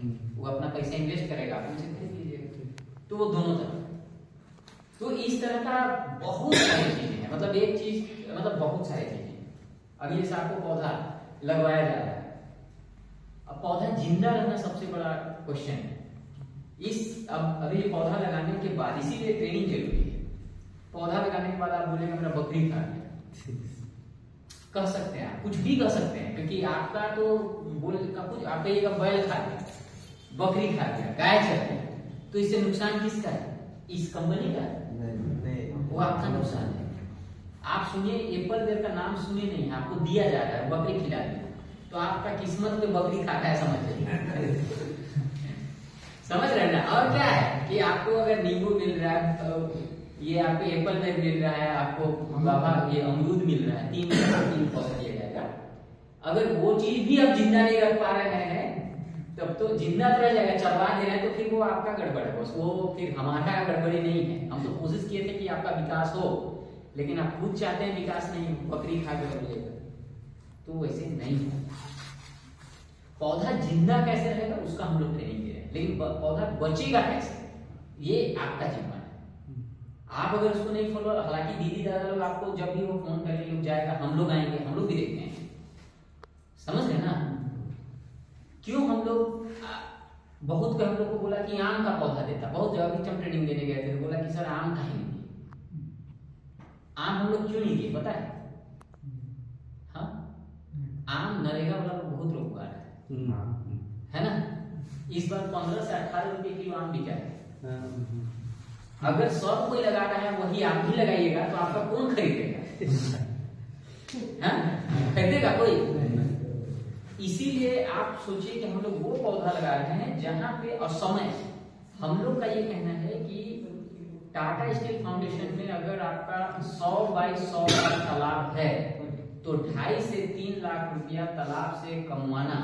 वो अपना पैसा इन्वेस्ट करेगा, आप उनसे खरीद लीजिएगा। तो वो दोनों तरफ। तो इस तरह का बहुत सारी चीजें हैं, मतलब एक चीज मतलब बहुत सारी चीजें। अब ये आपको पौधा लगवाया जा रहा है, अब पौधा जिंदा रहना सबसे बड़ा क्वेश्चन है। अब अभी पौधा लगाने के बाद, इसीलिए ट्रेनिंग जरूरी है। पौधा लगाने के बाद आप बोलेंगे मेरा बकरी खा गया, कह सकते हैं आप, कुछ भी कह सकते हैं, क्योंकि आपका तो बोल का कुछ आप कहिएगा बैल खा गया, बकरी खा गया, गाय चल गया, तो इससे नुकसान किसका है? इस कंपनी का? नहीं, वो आपका नुकसान है। आप सुनिए, एप्पल बेर का नाम सुने नहीं, आपको दिया जा रहा है, बकरी खिला दिया, तो आपका किस्मत में बकरी खाता है, समझ समझ रहे ना। और क्या है कि आपको अगर नींबू मिल रहा है, तो ये आपको एप्पल बेर मिल रहा है, आपको बाबा ये अमरूद मिल रहा है, तीन पौधा दिया जाएगा। अगर वो चीज भी आप जिंदा नहीं रख पा रहे हैं, तब तो जिंदा तो रह जाएगा, चलवा दे रहे हैं, तो फिर वो आपका गड़बड़ है बस, वो फिर हमारा गड़बड़ी नहीं है। हम तो कोशिश किए थे कि आपका विकास हो, लेकिन आप खुद चाहते हैं विकास नहीं हो, बकरी खा के मिलेगा, तो वैसे नहीं है। पौधा जिंदा कैसे रहेगा उसका हम लोग ट्रेनिंग दे रहे हैं, लेकिन पौधा बचेगा कैसे, ये आपका जिम्मा है। आप अगर उसको नहीं फॉलो, हालांकि दीदी दादा लोग आपको जब भी वो फोन करेंगे, लोग जाएगा, हम लोग आएंगे, हम लोग भी देखते हैं, समझ रहे ना। क्यों हम लोग बहुत को हम लोग को बोला कि आम का पौधा देता, बहुत जगह भी हम ट्रेनिंग देने गए थे, बोला कि सर आम कहीं नहीं दिए। आम हम लोग क्यों नहीं दिए पता है? हाँ, आम नरेगा वाला बहुत लोग उगा रहा है ना। इस बार 15 से 18 रुपए किलो आम बिका है। अगर सब कोई लगा रहा है, वही आप भी लगाइएगा, तो आपका कौन खरीदेगा? खरीदेगा कोई? इसीलिए आप सोचिए कि हम लोग वो पौधा लगा रहे हैं जहां पे, और समय, हम लोग का ये कहना है कि टाटा स्टील फाउंडेशन में अगर आपका 100 बाई 100 का तालाब है, तो 2.5 से 3 लाख रुपया तालाब से कमवाना,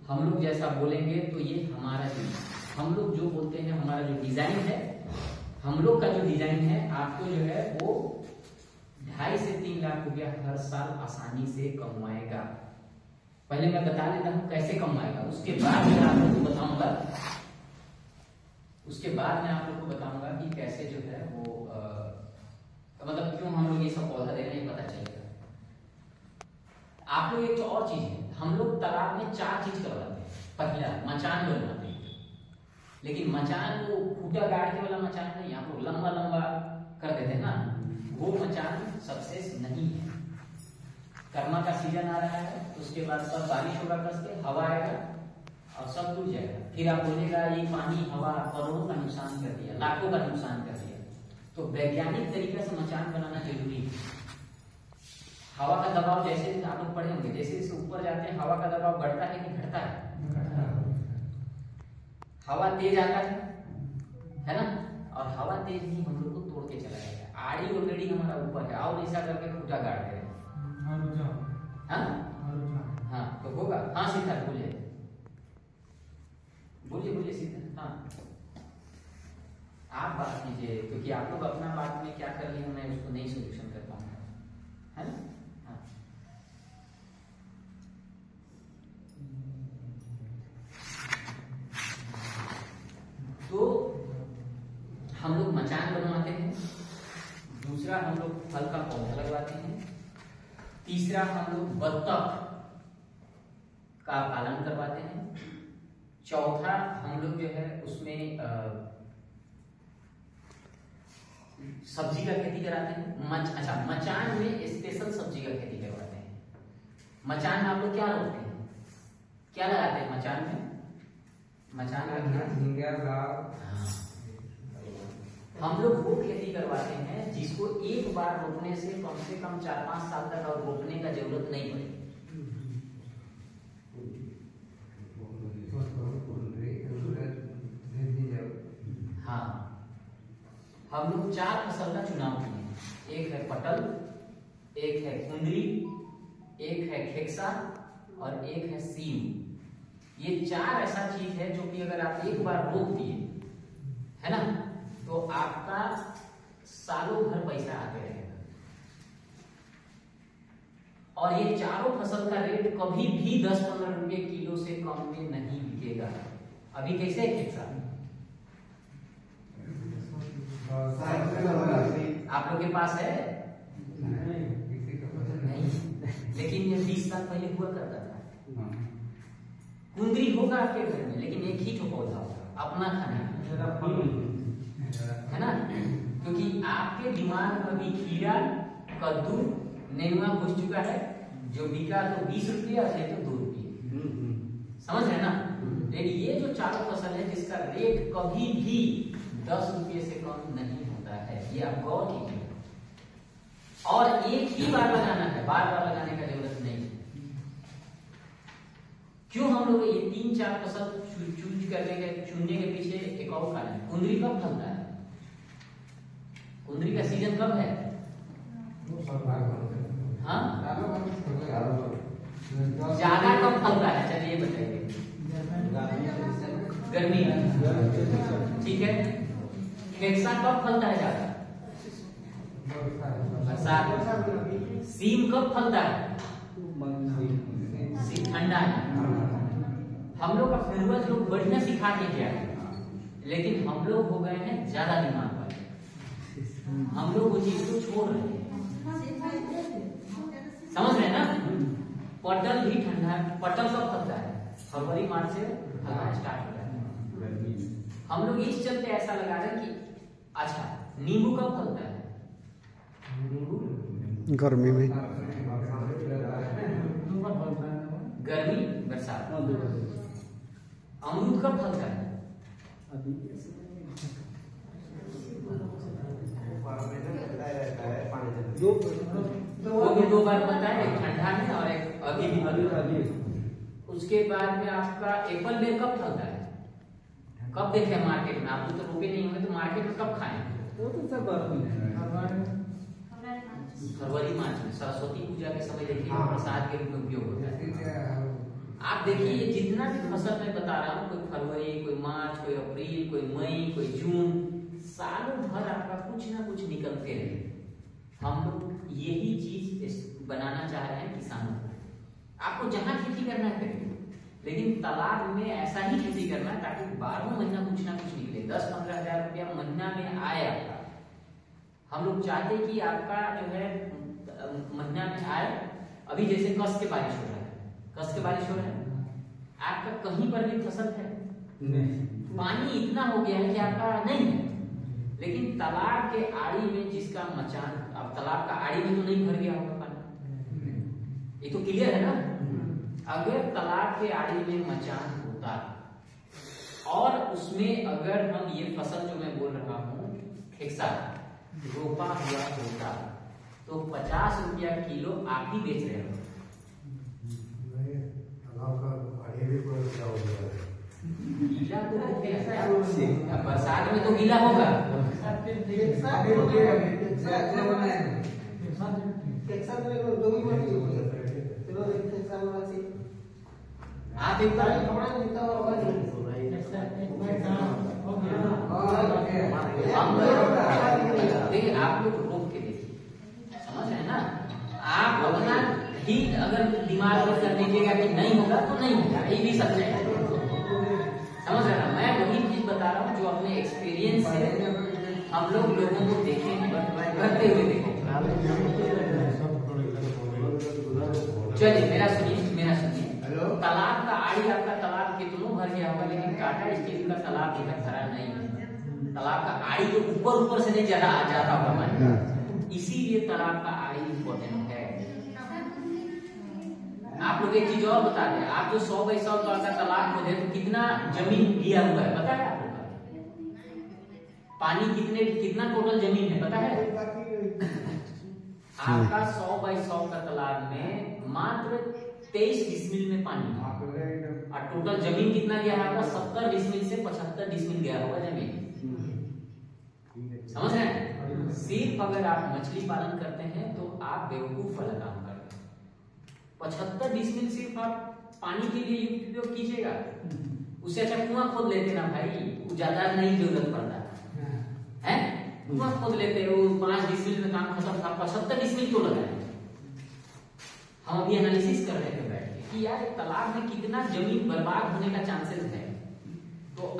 हम लोग जैसा बोलेंगे तो ये हमारा हम लोग जो बोलते हैं, हमारा जो डिजाइन है, हम लोग का जो डिजाइन है, आपको जो है वो 2.5 से 3 लाख रुपया हर साल आसानी से कमवाएगा। पहले मैं बता देता हूं कैसे कमाएगा, उसके बाद मैं आप लोग को बताऊंगा, कि कैसे जो है वो मतलब क्यों हम लोग ये सब पौधा दे रहे हैं, पता चलेगा। आप लोग एक और चीज है, हम लोग तालाब में 4 चीज करवाते हैं। पहला मचान बनवाते हैं, लेकिन मचान वो खूटा गाड़ के वाला मचान नहीं, आप लोग लंबा लंबा कर देते हैं ना, वो मचान सक्सेस नहीं है। कर्मा का सीजन आ रहा है, उसके बाद सब बारिश होगा, कस के हवा आएगा और सब टूट जाएगा, फिर आप बोलेगा ये पानी हवा करोड़ों का नुकसान कर दिया, लाखों का नुकसान कर दिया। तो वैज्ञानिक तरीके से मचान बनाना जरूरी है। हवा का दबाव जैसे आप लोग पढ़े होंगे, जैसे जैसे ऊपर जाते हैं हवा का दबाव बढ़ता है कि घटता है? हवा तेज आता है ना, और हवा तेज ही हम लोग को तोड़ के चला जाएगा। आड़ी ऑलरेडी हमारा ऊपर है, और ऐसा करके खूटा गाड़ दे रहे हैं। हाँ तो होगा। हाँ सिद्धार्थ बोलिए बोलिए सिद्धार्थ। हाँ आप बात कीजिए, क्योंकि आप लोग अपना बात में क्या कर रही हैं, मैं उसको नहीं सोल्यूशन कर पाऊंगा, है ना। हाँ तो हम लोग मचान बनवाते हैं, दूसरा हम लोग फल का पौधा लगवाते हैं, तीसरा हम लोग बत्तख का पालन करवाते हैं, चौथा हम लोग जो है उसमें सब्जी का खेती कराते हैं। अच्छा, मचान में स्पेशल सब्जी का खेती करवाते हैं। मचान में आप लोग क्या रोकते हैं, क्या लगाते हैं मचान में? मचान हम लोग वो खेती करवाते हैं जिसको एक बार रोपने से कम 4-5 साल तक और रोपने का जरूरत नहीं पड़ेगी। हाँ, हम लोग 4 फसल का चुनाव किए, एक है पटल, एक है कुंदरी, एक है खेक्सा और एक है सीम। ये 4 ऐसा चीज है जो कि अगर आप एक बार रोप दिए, है ना, तो आपका सालों भर पैसा आते रहेगा। और ये चारों फसल का रेट कभी भी 10-15 रुपए किलो से कम में नहीं बिकेगा। अभी कैसे है खेक्सा? आप लोग के पास है? नहीं, लेकिन ये 20 साल पहले हुआ करता था। कुंदरी होगा आपके घर में, लेकिन एक ही पौधा होगा अपना खाने है ना, क्योंकि आपके दिमाग में अभी खीरा, कद्दू, नेनुआ घुस चुका है, जो बिका तो 20 रुपया नहीं तो 2 रुपये, समझ रहे ना। लेकिन ये जो चारों फसल है जिसका रेट कभी भी 10 रुपये से कम नहीं होता है, ये आप गौर कीजिए। और एक ही बार लगाना है, बार बार लगाने का जरूरत नहीं है। क्यों हम लोग ये 3-4 फसल चूज करने के चुनने के पीछे एक और कारण है। कुंदरी कब फलता है? कुंदरी का सीजन कब है? हाँ, ज्यादा कब फलता है? चलिए बताइए। गर्मी में, ठीक है। खेक्सा कब फलता है ज्यादा? बरसात। सीम कब फलता है? सीम ठंडा है। हम लोग का पूर्वज लोग बढ़िया सिखा के गया है, लेकिन हम लोग हो गए हैं ज्यादा दिमाग वाले। हम लोग वो चीज को छोड़ रहे हैं, समझ रहे हैं ना। पटल भी ठंडा है। पटल कब फलता है? फरवरी मार्च से फलना स्टार्ट होता है। हम लोग इस चलते ऐसा लगा रहे हैं कि अच्छा, नींबू कब फलता है? गर्मी में, गर्मी बरसात। अमरूद कब फलता है? वो भी 2 बार फलता है, एक ठंडा में और एक अभी। उसके बाद में आपका एप्पल बेर कब फलता है? कब देखे मार्केट में? आप तो रुके नहीं होंगे, तो मार्केट में कब खाएं? फरवरी मार्च में, सरस्वती पूजा के समय देखिए प्रसाद के रूप में उपयोग होता है। आप देखिए ये जितना भी फसल मैं बता रहा हूँ, कोई फरवरी, कोई मार्च, कोई अप्रैल, कोई मई, कोई जून, सालों भर आपका कुछ ना कुछ निकलते रहे। हम लोग यही चीज बनाना चाह रहे हैं किसानों को। आपको जहां खेती करना है करिए, लेकिन तालाब में ऐसा ही खेती करना है ताकि 12 महीना कुछ ना कुछ निकले। 10-15 हजार रुपया महीना में आए आपका। हम लोग चाहते कि आपका जो है महीना में आए। अभी जैसे कस के बारिश हो रहा है, कस के बारिश हो रहा है, आपका कहीं पर भी फसल है नहीं, पानी इतना हो गया है कि आपका नहीं है। लेकिन तालाब के आड़ी में जिसका मचान, अब तालाब का आड़ी में तो नहीं भर गया होगा पानी, ये तो क्लियर है ना। अगर तालाब के आड़ी में मचान होता और उसमें अगर हम ये फसल जो मैं बोल रहा हूँ खेक्सा रोपा हुआ होता, तो 50 रुपया किलो आप ही बेच रहे हो। गीला तो बरसात में तो गीला होगा। आप एक बार देखिए, आप लोग रोक के देखिए, समझ रहे हैं ना। आप अपना ही अगर दिमाग में कर दीजिएगा कि नहीं होगा तो नहीं होगा, ये भी सच है, समझ रहे ना। मैं वही चीज बता रहा हूँ जो अपने एक्सपीरियंस से हम लोग लोगों को देखे करते हुए देखे। चलिए मेरा सुनिए। तालाब का आड़ी, आपका तालाब कितनों भर गया होगा, लेकिन टाटा स्टील का तालाब इधर भरा नहीं है। तालाब का आड़ी तो ऊपर से नहीं ज्यादा आ जाता होगा पानी, इसीलिए तालाब का आड़ी इम्पोर्टेंट है। आप लोग एक चीज और बता दें, आप जो 100 बाई 100 का तालाब खोदे तो कितना जमीन लिया हुआ है पता है आपको? पानी कितना टोटल जमीन है पता है? आपका 100 बाई 100 का तालाब में मात्र 23 डिसमिल में पानी है, और टोटल जमीन कितना गया है आपका? 70 डिसमिल से 75 डिसमिल गया होगा जमीन, समझ रहे हैं। सिर्फ अगर आप मछली पालन करते हैं तो आप बेवकूफ वाला काम कर रहे हैं। 75 डिसमिल सिर्फ आप पानी के लिए उपयोग कीजिएगा, उससे अच्छा कुआं खोद लेते ना भाई, ज्यादा नहीं जरूरत पड़ता है। कुआं खोद लेते हो, 5 डिसमिल में काम खत्म था, 75 डिसमिल क्यों लगाए? हम अभी एनालिसिस कर रहे थे बैठ के कि यार तालाब में कितना जमीन बर्बाद होने का चांसेस है।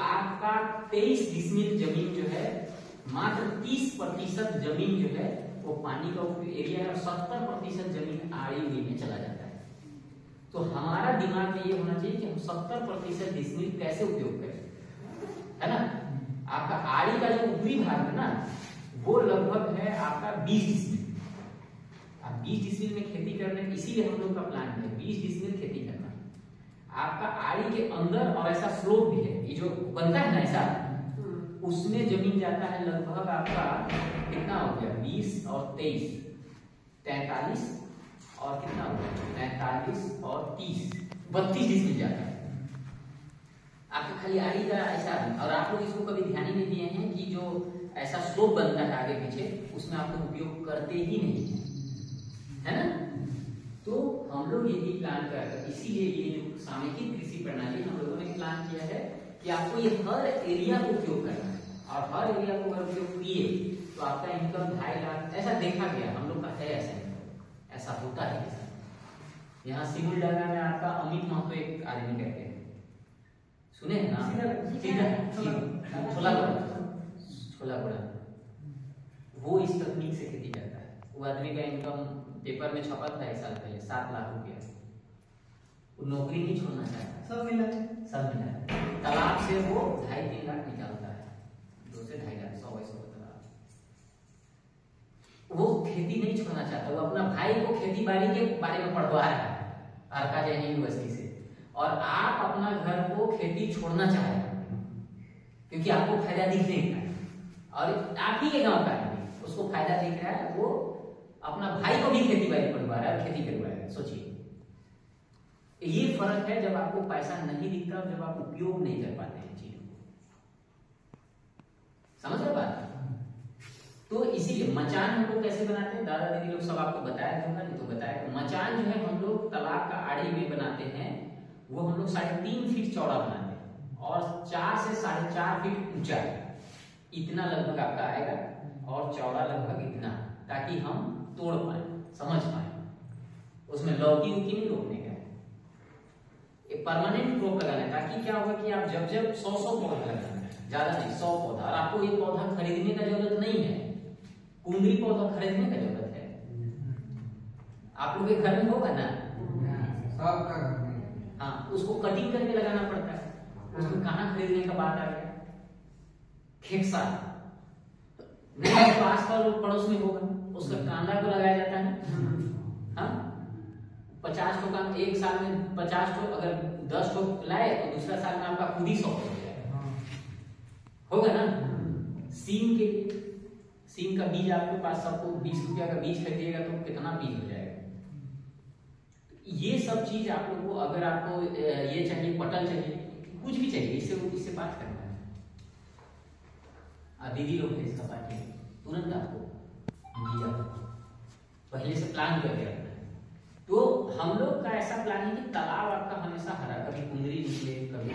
आपका 23 डिसमिल जमीन जो है, मात्र 30% जमीन जो है वो पानी का एरिया है और 70% जमीन आड़ी में चला जाता है। तो हमारा दिमाग में ये होना चाहिए कि हम 70% डिसमिल कैसे उपयोग करें, है ना। आपका आड़ी का जो ऊपरी भाग है ना, वो लगभग है आपका 20 डिसमिल। आप 20 डिसमिल में खेती करने, इसीलिए हम लोग का प्लान है 20 डिसमिल खेती करना। आपका आड़ी के अंदर और ऐसा स्लोप भी है, ये जो बनता है ना ऐसा, उसमें जमीन जाता है लगभग आपका कितना हो गया, 20 और 23 43 और कितना हो गया 45 और 30 32 डिसमिल जाता है आपका खाली आड़ी का ऐसा। और आप लोग इसको कभी ध्यान ही नहीं दिए हैं कि जो ऐसा स्लोप बनता है आगे पीछे, उसमें आप लोग उपयोग करते ही नहीं है ना। तो हम लोग यही प्लान कर, इसीलिए ये जो सामयिक कृषि प्रणाली हम लोगों ने प्लान किया है कि आपको ये हर एरिया को उपयोग करना है, और हर एरिया को अगर उपयोग किए तो आपका इनकम 2.5 लाख ऐसा देखा गया, हम लोग का है ऐसा इनकम, ऐसा होता है ऐसा। यहाँ सिमुलडांगा में आपका अमित महतो एक आदमी कहते हैं, सुने हैं ना, छोला बड़ा, वो इस तकनीक से खेती करता है। वो आदमी का इनकम पेपर में छपा था 1 साल पहले 7 लाख रुपया। वो नौकरी नहीं छोड़ना चाहता, सब मिला है। तालाब से वो 2.5-3 लाख निकालता है, 2 से 2.5 लाख 100 तालाब। वो खेती नहीं छोड़ना चाहता, वो अपना भाई को खेती बाड़ी के बारे में पढ़वा रहा है आरका जैन यूनिवर्सिटी से, और आप अपना घर को खेती छोड़ना चाह रहे हैं क्योंकि आपको फायदा दिख नहीं रहा है, और आप ही के गांव का आदमी उसको फायदा दिख रहा है, वो अपना भाई को भी खेती बाड़ी पढ़वा रहा है और खेती करवा रहा है। सोचिए, ये फर्क है जब आपको पैसा नहीं दिखता और जब आप उपयोग नहीं कर पाते हैं चीजों को, समझ रहे बात। तो इसीलिए मचान हम लोग कैसे बनाते हैं, दादा दीदी लोग सब आपको बताया होगा, नहीं तो बताया। मचान जो है हम लोग तालाब का आड़ी में बनाते हैं, वो हम लोग 3.5 फीट चौड़ा बनाते हैं और 4 से 4.5 फीट ऊंचा, इतना लगभग आपका आएगा, और चौड़ा लगभग इतना, ताकि हम तोड़ पाए, समझ पाए। उसमें लौकी उकी नहीं रोकने का, एक परमानेंट क्रॉप लगाना है, ताकि क्या होगा कि आप जब 100 पौधा लगाना है, ज्यादा नहीं 100 पौधा, और आपको ये पौधा खरीदने का जरूरत नहीं है, कुंदरी पौधा खरीदने का जरूरत है। आप लोग के घर में होगा ना, हाँ, उसको कटिंग करके लगाना पड़ता है, उसको कहाँ खरीदने का बात आ गया, खेकसा नहीं तो आसपास पड़ोस में होगा, उसका कांदा को लगाया जाता है। हाँ, 50 ठो का एक साल में 50 ठो, अगर 10 ठो लाए तो दूसरा साल में आपका खुद ही 100 हो जाएगा, होगा ना। सीम के, सीम का बीज आपके पास, सबको 20 रुपया का बीज खरीदिएगा तो कितना बीज हो जाएगा। ये सब चीज आप लोग को, अगर आपको ये चाहिए, पटल चाहिए, कुछ भी चाहिए, इससे बात करना है। दीदी लोग थे इसका पार्टी तुरंत आपको दिया, पहले से प्लान करके रखना है। तो हम लोग का ऐसा प्लान है कि तालाब आपका हमेशा हरा, कभी कुंदरी निकले, कभी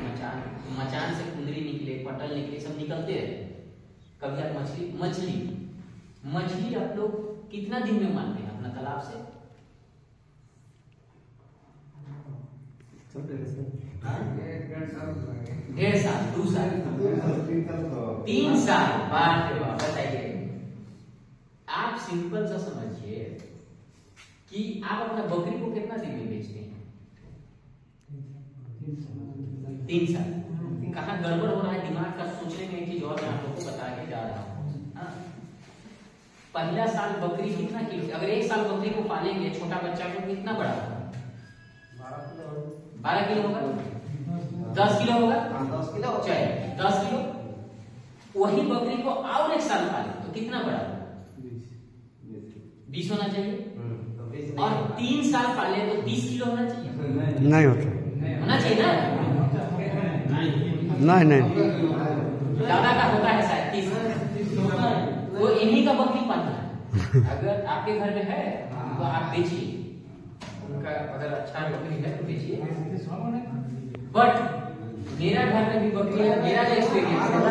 मचान से कुंदरी निकले, पटल निकले, सब निकलते रहे। कभी आप मछली आप लोग कितना दिन में मारते हैं अपना तालाब से? 1.5 साल, 2 साल, 3 साल, बाप रे बाप। बताइए, आप सिंपल सा समझिए कि आप अपना बकरी को कितना दिन में बेचते हैं? 3 साल। कहाँ गड़बड़ हो रहा है दिमाग का, सोचने में एक चीज और मैं आप लोगों को बता के जा रहा हूँ। पहला साल बकरी कितना किलो, अगर 1 साल बकरी को पालेंगे, छोटा बच्चा को, कितना बड़ा होगा? 12 किलो होगा, 10 किलो होगा, 10 किलो, चलिए 10 किलो। वही बकरी को और 1 साल पाले तो कितना बड़ा होगा? 20 होना चाहिए। और 3 साल पाले तो 20 किलो होना चाहिए, नहीं होना चाहिए ना? नहीं, दादा का होता है शायद 30। तो इन्हीं का बकरी पालना है। अगर आपके घर में है तो आप बेचिए, उनका अगर अच्छा बकरी है तो बेचिए। बट मेरा घर में भी बकरी है, मेरा जो एक्सपीरियंस है